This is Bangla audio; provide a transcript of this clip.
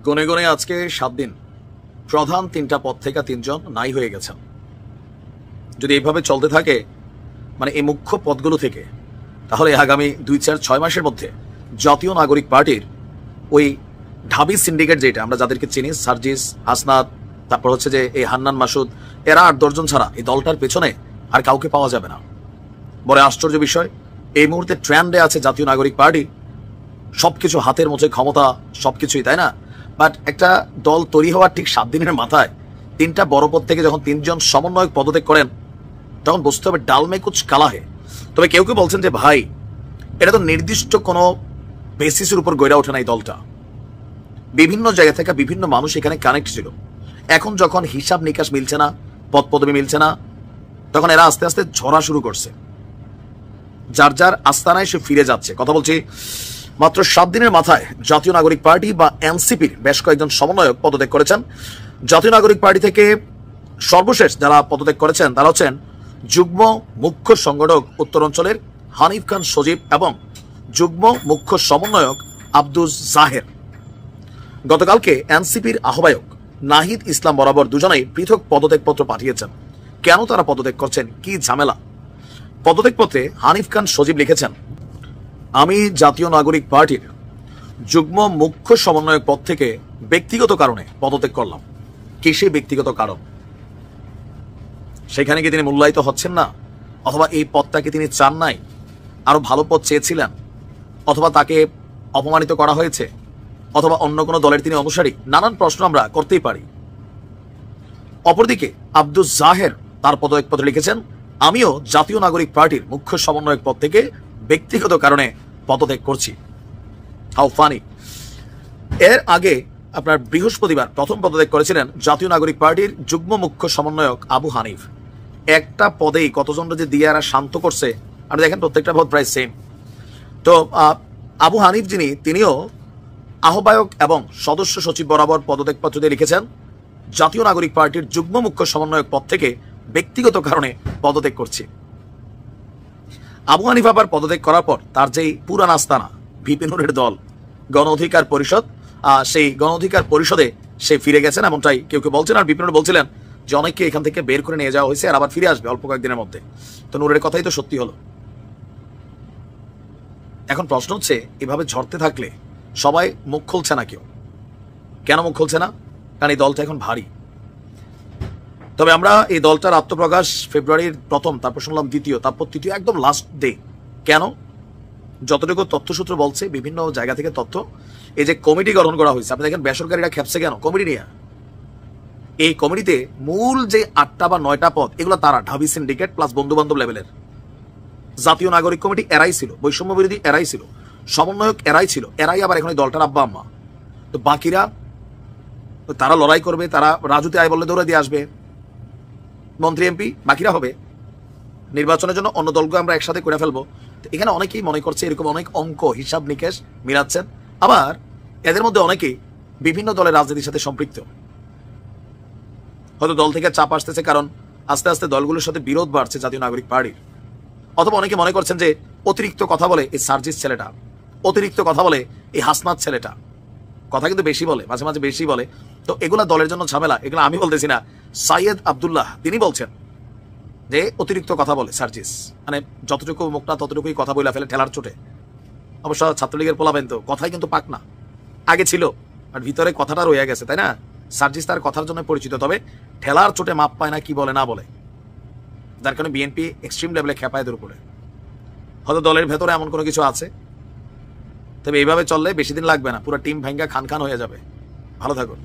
গনে গনে আজকে 7 দিন প্রধান 3টা পদ থেকে 3 জন নাই হয়ে গেছেন। যদি এইভাবে চলতে থাকে মানে এই মুখ্য পদগুলো থেকে, তাহলে আগামী 2-4-6 মাসের মধ্যে জাতীয় নাগরিক পার্টির ওই ঢাবি সিন্ডিকেট, যেটা আমরা যাদেরকে চিনি, সার্জিস, হাসনাত, তারপর হচ্ছে যে এই হান্নান মাসুদ, এরা 8-10 জন ছাড়া এই দলটার পেছনে আর কাউকে পাওয়া যাবে না। বড় আশ্চর্য বিষয়, এই মুহূর্তে ট্রেন্ডে আছে জাতীয় নাগরিক পার্টি, সবকিছু হাতের মুঠে, ক্ষমতা সবকিছুই, তাই না? বাট একটা দল তৈরি হওয়ার ঠিক 7 দিনের মাথায় 3টা বড় পদ থেকে যখন 3 জন সমন্বয়ক পদত্যাগ করেন, তখন বুঝতে হবে ডাল মে কুছ কালা হে। তবে কেউ কেউ বলছেন যে ভাই, এটা তো নির্দিষ্ট কোনো বেসিসের উপর গড়ে ওঠে না এই দলটা, বিভিন্ন জায়গা থেকে বিভিন্ন মানুষ এখানে কানেক্ট ছিল। এখন যখন হিসাব নিকাশ মিলছে না, পদ পদবি মিলছে না, তখন এরা আস্তে আস্তে ঝরা শুরু করছে, যার যার আস্তানায় সে ফিরে যাচ্ছে। কথা বলছি, মাত্র 7 দিনের মাথায় জাতীয় নাগরিক পার্টি বা এনসিপির বেশ কয়েকজন সমন্বয়ক পদত্যাগ করেছেন। জাতীয় নাগরিক পার্টি থেকে সর্বশেষ যারা পদত্যাগ করেছেন তারা হচ্ছেন যুগ্ম মুখ্য সংগঠক উত্তরাঞ্চলের হানিফ খান সজীব এবং যুগ্ম মুখ্য সমন্বয়ক আব্দুল জাহের। গতকালকে এনসিপির আহ্বায়ক নাহিদ ইসলাম বরাবর দুজনেই পৃথক পদত্যাগপত্র পাঠিয়েছেন। কেন তারা পদত্যাগ করছেন, কি ঝামেলা? পদত্যাগপত্রে হানিফ খান সজীব লিখেছেন, আমি জাতীয় নাগরিক পার্টির যুগ্ম মুখ্য সমন্বয়ক পদ থেকে ব্যক্তিগত কারণে পদত্যাগ করলাম। কি সেই ব্যক্তিগত কারণ? সেখানে কি তিনি মূল্যায়িত হচ্ছেন না, অথবা এই পদটাকে তিনি চান নাই, আরো ভালো পদ চেয়েছিলেন, অথবা তাকে অপমানিত করা হয়েছে, অথবা অন্য কোনো দলের তিনি অনুসারী? নানান প্রশ্ন আমরা করতেই পারি। অপরদিকে আব্দুল জাহের তার পদত্যাগপত্রে লিখেছেন, আমিও জাতীয় নাগরিক পার্টির মুখ্য সমন্বয়ক পদ থেকে ব্যক্তিগত কারণে পদত্যাগ করছি। How funny. এর আগে আপনার বৃহস্পতিবার প্রথম পদত্যাগ করেছিলেন জাতীয় নাগরিক পার্টির যুগ্ম মুখ্য সমন্বয়ক আবু হানিফ। একটা পদেই কতজন যে দিয়ে আর শান্ত করছে, আপনি দেখেন প্রত্যেকটা পদ প্রায় সেম। তো আবু হানিফ যিনি, তিনিও আহ্বায়ক এবং সদস্য সচিব বরাবর পদত্যাগপত্র দিয়ে লিখেছেন, জাতীয় নাগরিক পার্টির যুগ্ম মুখ্য সমন্বয়ক পদ থেকে ব্যক্তিগত কারণে পদত্যাগ করছি। আবু হানিফ আবার পদত্যাগ করার পর তার যেই পুরান আস্তানা ভিপি নুরের দল গণ অধিকার পরিষদ, সেই গণ অধিকার পরিষদে সে ফিরে গেছেন, এমনটাই কেউ কেউ বলছেন। আর ভিপি নুর বলছিলেন যে অনেককে এখান থেকে বের করে নিয়ে যাওয়া হয়েছে, আর আবার ফিরে আসবে অল্প কয়েকদিনের মধ্যে। তো নুরের কথাই তো সত্যি হলো। এখন প্রশ্ন হচ্ছে, এভাবে ঝরতে থাকলে সবাই মুখ খুলছে না। কেন মুখ খুলছে না? কারণ এই দলটা এখন ভারী। তবে আমরা এই দলটার আত্মপ্রকাশ ফেব্রুয়ারির প্রথম, তারপর শুনলাম দ্বিতীয়, তারপর তৃতীয়, একদম লাস্ট ডে। কেন? যতটুকু তথ্যসূত্র বলছে, বিভিন্ন জায়গা থেকে তথ্য, এই যে কমিটি গঠন করা হয়েছে, আপনি দেখেন বেসরকারিরা খেপছে কেন কমিটি নিয়ে। এই কমিটিতে মূল যে 8টা বা 9টা পদ, এগুলো তারা ঢাবি সিন্ডিকেট প্লাস বন্ধু বান্ধব লেভেলের। জাতীয় নাগরিক কমিটি এরাই ছিল, বৈষম্য বিরোধী এরাই ছিল, সমন্বয়ক এরাই ছিল, এরাই আবার এখন এই দলটার আব্বা আম্মা। তো বাকিরা তারা লড়াই করবে, তারা রাজুতে আয় বললে দৌড়ে দিয়ে আসবে, মন্ত্রী এমপি বাকিরা হবে। নির্বাচনের জন্য অন্য দলকে আমরা একসাথে করে ফেলবো। এখানে অনেকেই মনে করছে এরকম অনেক অঙ্ক হিসাব নিকেশ মিলাচ্ছেন। আবার এদের মধ্যে অনেকেই বিভিন্ন দলের রাজনীতির সাথে সম্পৃক্ত। হয়তো দল থেকে চাপ আসতেছে, কারণ আস্তে আস্তে দলগুলোর সাথে বিরোধ বাড়ছে জাতীয় নাগরিক পার্টির। অথবা অনেকে মনে করছেন যে অতিরিক্ত কথা বলে এই সার্জিস ছেলেটা, অতিরিক্ত কথা বলে এই হাসনাত ছেলেটা, কথা কিন্তু বেশি বলে, মাঝে মাঝে বেশি বলে। তো এগুলা দলের জন্য ঝামেলা। এগুলো আমি বলতেছি না, সাইয়েদ আব্দুল্লাহ তিনি বলছেন যে অতিরিক্ত কথা বলে সার্জিস, মানে যতটুকু মুখ না ততটুকুই কথা বলে ফেলে ঠেলার চোটে। অবশ্য ছাত্রলীগের পোলাবেন তো কথাই কিন্তু পাক না, আগে ছিল, আর ভিতরে কথাটা রয়ে গেছে, তাই না? সার্জিস তার কথার জন্য পরিচিত, তবে ঠেলার চোটে মাপ পায় না, কি বলে না বলে, যার কারণে বিএনপি এক্সট্রিম লেভেলে খেপায় এদের উপরে। হয়তো দলের ভেতরে এমন কোনো কিছু আছে। তবে এইভাবে চললে বেশি দিন লাগবে না, পুরো টিম ভাঙ্গা খান খান হয়ে যাবে। ভালো থাকুন।